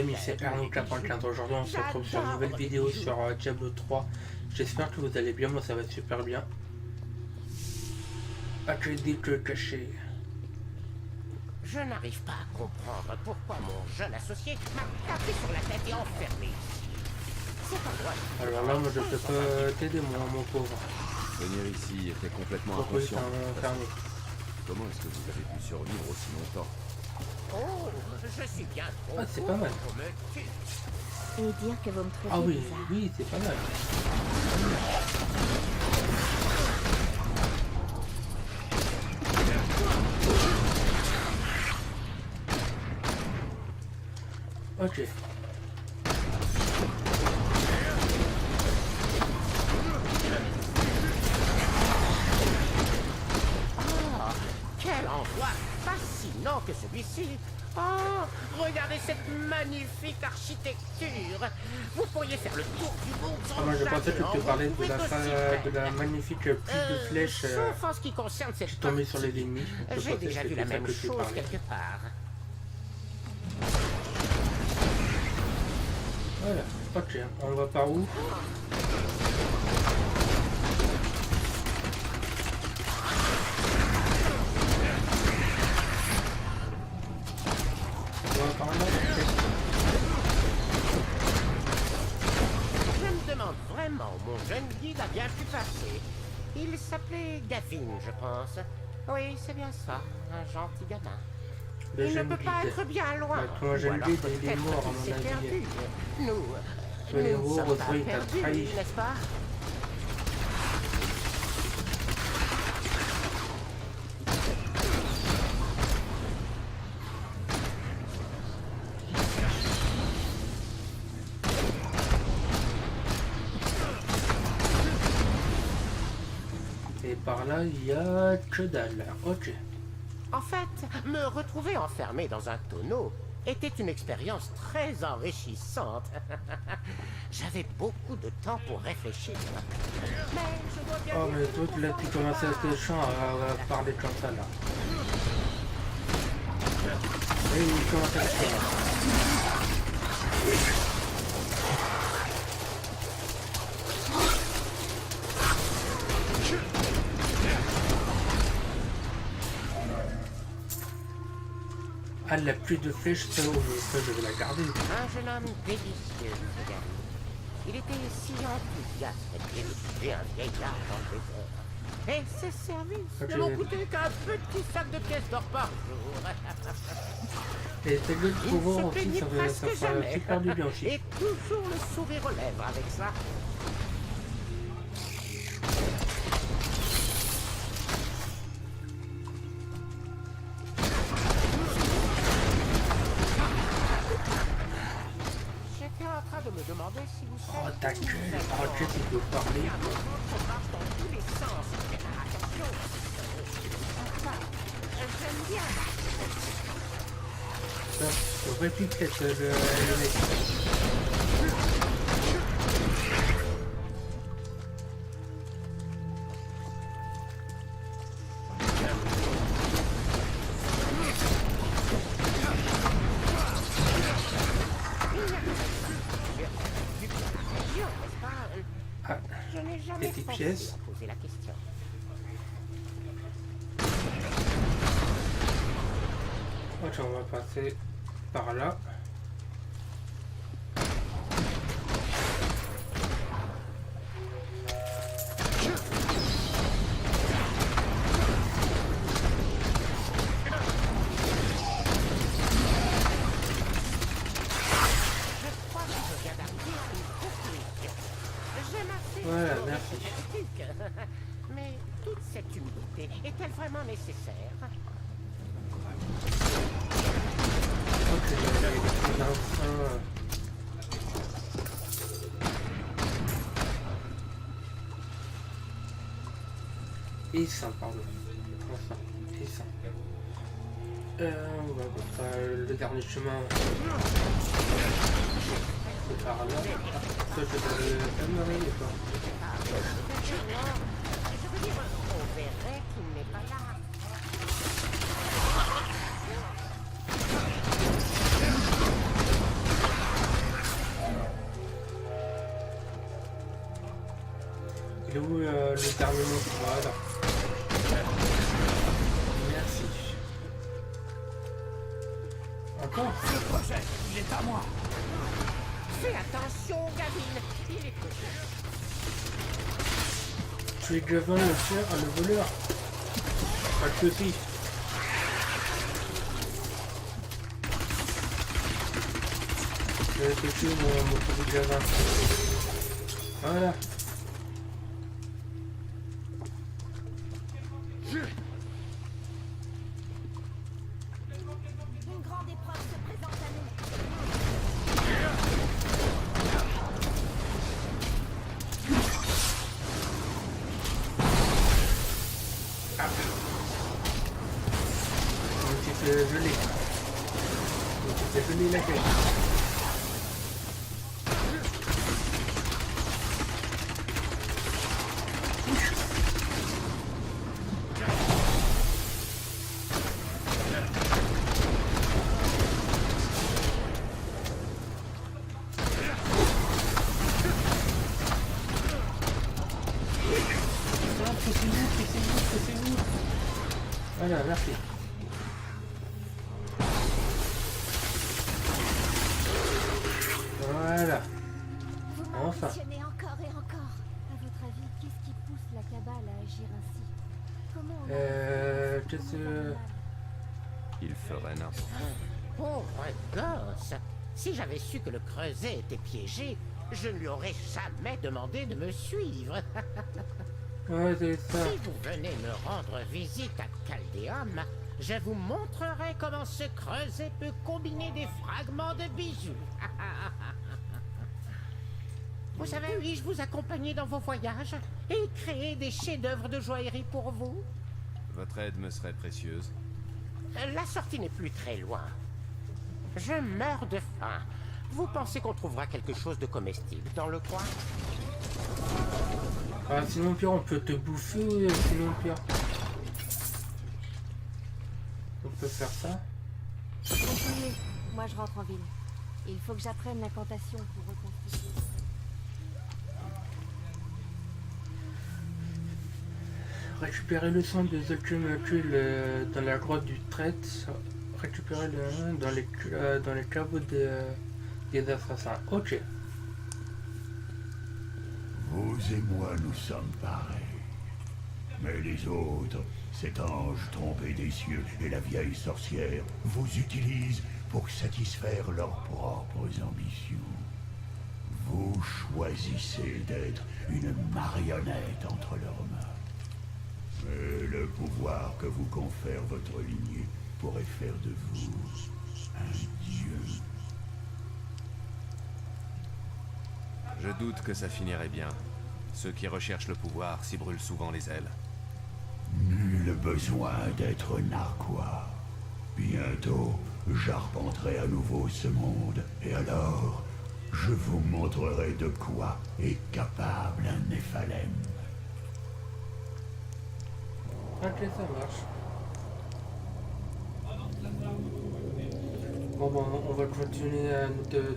amis, c'est Arnaud95. Aujourd'hui on se retrouve sur une nouvelle vidéo sur Diablo 3. J'espère que vous allez bien, moi ça va super bien. Accrédite caché. Je n'arrive pas à comprendre pourquoi mon jeune associé m'a tapé sur la tête et enfermé ici. C'est pas moi. Alors là, moi je peux pas t'aider, moi, mon pauvre. Venir ici était complètement Pourquoi il inconscient. t'a enfermé? Comment est-ce que vous avez pu survivre aussi longtemps? Oh, je suis bien trop. Ah, c'est pas mal. pour me tuer. Et dire que vous me trouvez Ah oui, bizarre. oui, c'est pas mal. Ok. Ah, quel endroit fascinant que celui-ci. Oh, regardez cette magnifique architecture. Vous pourriez faire le tour du monde sans Ah, moi je pensais que jamais tu en parlais de retrouver la magnifique pluie de flèches sauf en ce qui concerne qui cette tombait sur les partie. ennemis. Je J'ai pensais déjà que vu la c'était ça même que tu chose parlais. quelque part. Voilà, ok, on va par où? On va par là, ok. Je me demande vraiment où mon jeune guide a bien pu passer. Il s'appelait Gavin, je pense. Oui, c'est bien ça, un gentil gamin. Le Il ne jeune peut pas guide. être bien loin. Ouais, ton jeune Ou alors guide, il est peut-être mort, à qu'il mon s'est avis. perdu. Nous, Le nous héros, ne sommes pas Rosalie, t'a perdus, trahi. n'est-ce pas? Et par là, il y a que dalle. Ok. En fait, me retrouver enfermé dans un tonneau était une expérience très enrichissante. J'avais beaucoup de temps pour réfléchir. Mais je dois bien Oh, dire mais que toi, nous là, pensons tu que commences à ça être chiant à parler comme ça, là. Oui, il commence à être chiant. Ah, la pluie de flèches, ça, je vais la garder. Un jeune homme délicieux, ce gars. Il était si enthousiaste d'y retrouver un vieillard dans le désert. Et ses services Ok. ne m'ont coûté qu'un petit sac de pièces d'or par jour. Et c'est le Il pouvoir se aussi, plaignait ça presque fera jamais. super du bien aussi. Et toujours le sourire aux lèvres avec ça. J'étais en train de me demander si vous Oh, savez ta où gueule, vous êtes. oh, tu peux parler. On marche dans tous les sens. Attention. Enfin, j'aime bien. Ça, j'aurais pu peut-être le mec. Ah, Je n'ai jamais petites pensé pièces. à poser la question. ok, on va passer par là. Je crois que je viens d'arriver à une conclusion. J'aime assez Voilà, l'eau merci. synthétique. Mais toute cette humidité est-elle vraiment nécessaire? Ok, les anciens. Essaim, pardon. Enfin, essaim. On va voir le dernier chemin. C'est par là. Toi, je vais t'améliorer ou pas? Je veux dire, on verrait qu'il n'est pas là. Il est où le terminal? Voilà. Merci. Encore? Ce projet, il est à moi. Fais attention, Gavin. Il est Tu es Gavin, le chien, le voleur. Pas de soucis. Je vais toucher mon petit Gavin. Voilà. Une grande épreuve se présente à nous. Je me suis fait geler. Je me suis fait geler la tête. Voilà, merci. Voilà. Vous Enfin. m'impressionnez encore et encore. À votre avis, qu'est-ce qui pousse la cabale à agir ainsi? Comment on arrive Qu'est-ce à que... mal? Il ferait n'importe pauvre gosse. Si j'avais su que le creuset était piégé, je ne lui aurais jamais demandé de me suivre. Ouais, c'est ça. Si vous venez me rendre visite à Chaldéum, je vous montrerai comment ce creuset peut combiner des fragments de bijoux. Vous savez, puis-je vous accompagner dans vos voyages et créer des chefs-d'œuvre de joaillerie pour vous? Votre aide me serait précieuse. La sortie n'est plus très loin. Je meurs de faim. Vous pensez qu'on trouvera quelque chose de comestible dans le coin? Ah, sinon pire, on peut te bouffer, sinon pire. On peut faire ça. Continuez. Moi, je rentre en ville. Il faut que j'apprenne l'incantation pour reconstituer. Récupérer le sang des Ultimacules dans la grotte du traite. Récupérer le dans les caveaux des assassins. Ok. Vous et moi, nous sommes pareils. Mais les autres, cet ange tombé des cieux et la vieille sorcière, vous utilisent pour satisfaire leurs propres ambitions. Vous choisissez d'être une marionnette entre leurs mains. Mais le pouvoir que vous confère votre lignée pourrait faire de vous un dieu. Je doute que ça finirait bien. Ceux qui recherchent le pouvoir s'y brûlent souvent les ailes. Nul besoin d'être narquois. Bientôt, j'arpenterai à nouveau ce monde, et alors, je vous montrerai de quoi est capable un Néphalem. Ok, ça marche. Bon, on va continuer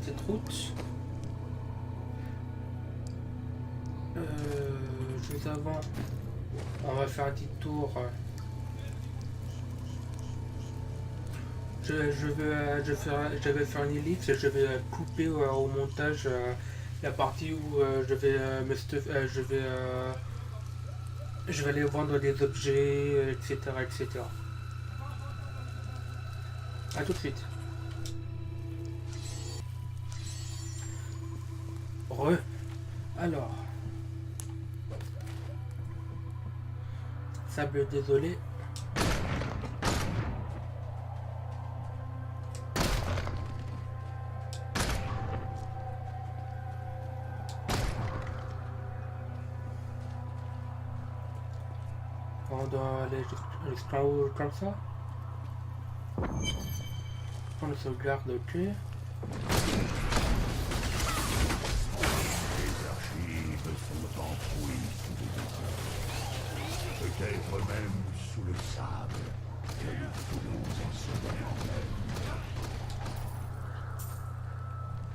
cette route. Juste avant, on va faire un petit tour. Je vais faire une ellipse et je vais couper au montage la partie où je vais aller vendre des objets, etc., etc. A tout de suite. Alors. Sable désolé. On doit aller jusqu'en haut comme ça. On le sauvegarde, ok. Les archives sont enfouies sous les déserts. Peut-être même sous le sable que nous foulons en ce moment même.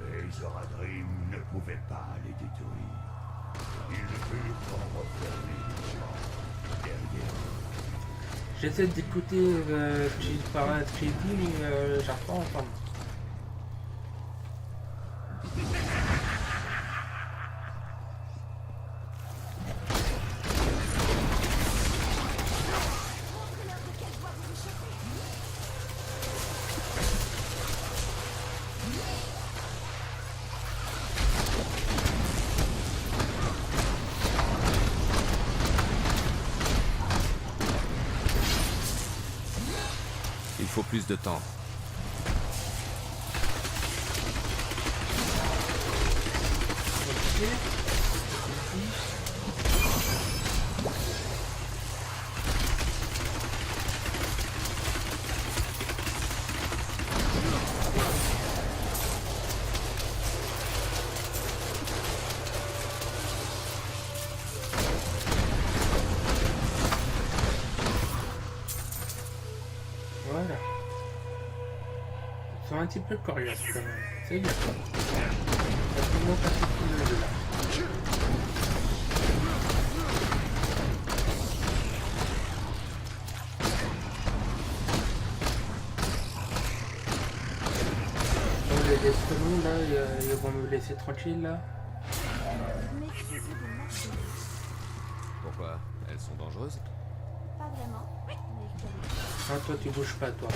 Les Oradrim ne pouvaient pas les détruire. Ils furent en J'essaie d'écouter ce qui paraît, ce qu'il dit, mais j'arrive pas à entendre. Il faut plus de temps. Voilà. Ils sont un petit peu coriaces quand même. C'est bien. Facilement passer tout le jeu là. Bon, les Destremons là, ils vont me laisser tranquille là. Méfiez-vous des marques de Pourquoi? Elles sont dangereuses? Pas vraiment, mais je dois le dire. Ah, toi tu bouges pas toi.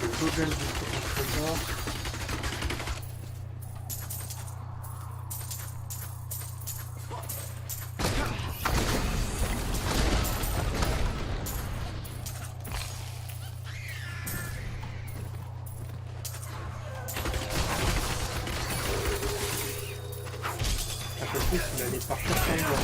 Le Google du trésor. Un peu plus, il allait partir sans moi.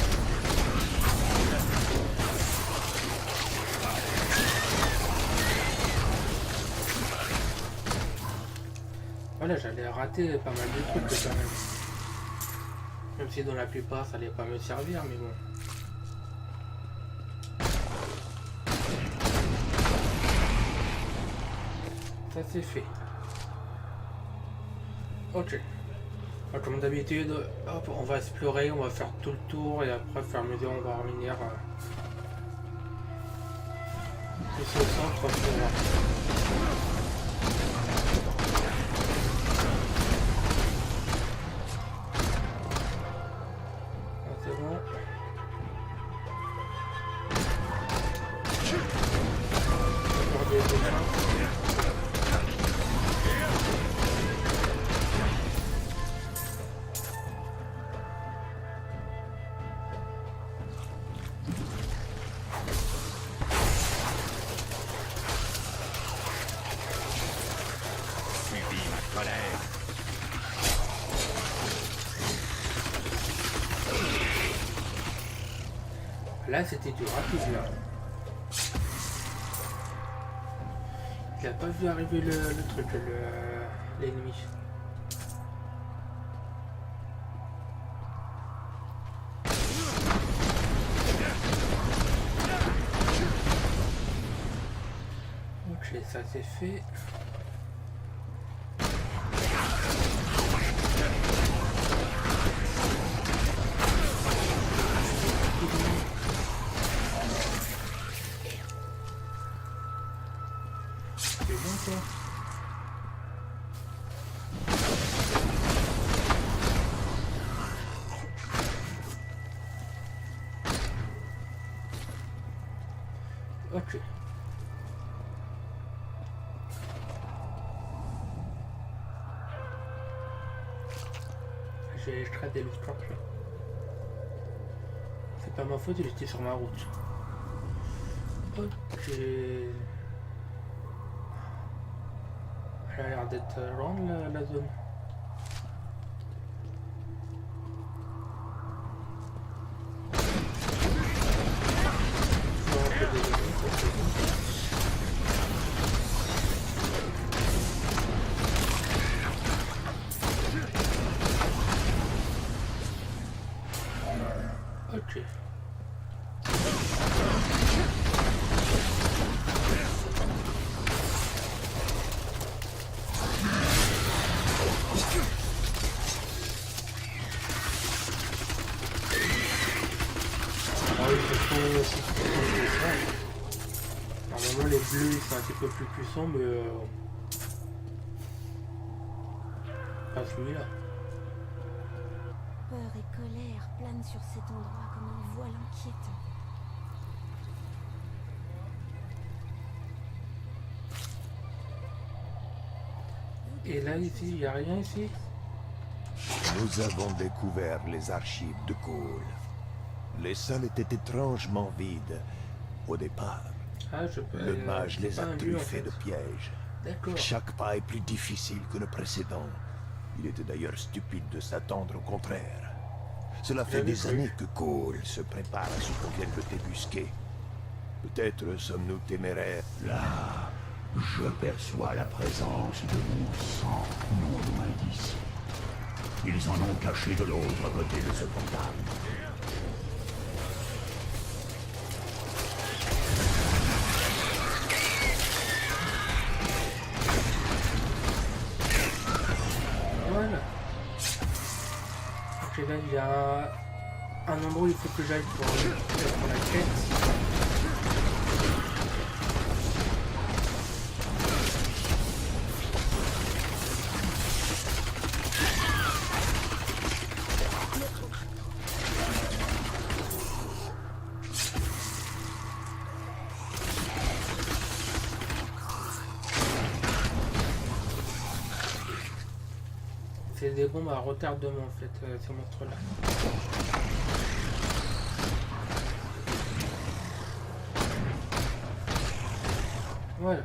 Voilà, j'allais rater pas mal de trucs quand même. Même si dans la plupart ça allait pas me servir, mais bon. Ça c'est fait. Ok. Comme d'habitude, hop, on va explorer, on va faire tout le tour et après, au fur et à mesure, on va revenir ici au centre pour voir. Ah, c'est bon. Encore des échanges. Là, c'était du rapide, là. Il a pas vu arriver le truc, l'ennemi. Ok, ça c'est fait. Ok. J'ai extrait le scorpion. C'est pas ma faute, il était sur ma route. Ok. Elle a l'air d'être grande la zone. Ok. aussi puissants que ça. Normalement les bleus ils sont un petit peu plus puissants mais pas celui-là. Peur et colère planent sur cet endroit comme un voile inquiétant. Et là ici, il n'y a rien ici. Nous avons découvert les archives de Cole. Les salles étaient étrangement vides au départ. Ah, je peux. Le mage les a truffées de pièges. D'accord. Chaque pas est plus difficile que le précédent. Il était d'ailleurs stupide de s'attendre au contraire. Cela fait des années que Cole se prépare à ce qu'on vienne le débusquer. Peut-être sommes-nous téméraires. Là, je perçois la présence de mon sang non loin d'ici. Ils en ont caché de l'autre côté de ce portail. Voilà. Ok, là il y a un endroit où il faut que j'aille pour la quête. C'est des bombes à retardement en fait, ces monstres-là. Voilà.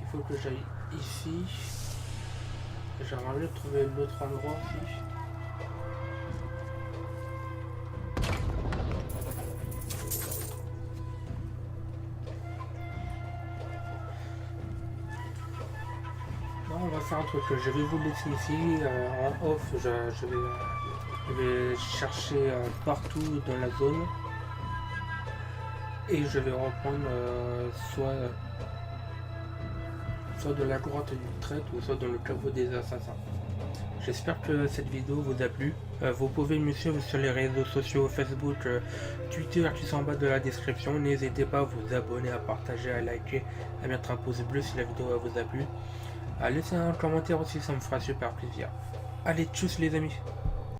Il faut que j'aille ici. J'aimerais bien trouver l'autre endroit aussi. On va faire un truc, je vais vous laisser ici, en off, je vais chercher partout dans la zone et je vais reprendre soit de la grotte du traître ou soit dans le caveau des assassins. J'espère que cette vidéo vous a plu. Vous pouvez me suivre sur les réseaux sociaux Facebook, Twitter qui sont en bas de la description. N'hésitez pas à vous abonner, à partager, à liker, à mettre un pouce bleu si la vidéo vous a plu. Laissez un commentaire aussi, ça me fera super plaisir. Allez, tchuss les amis.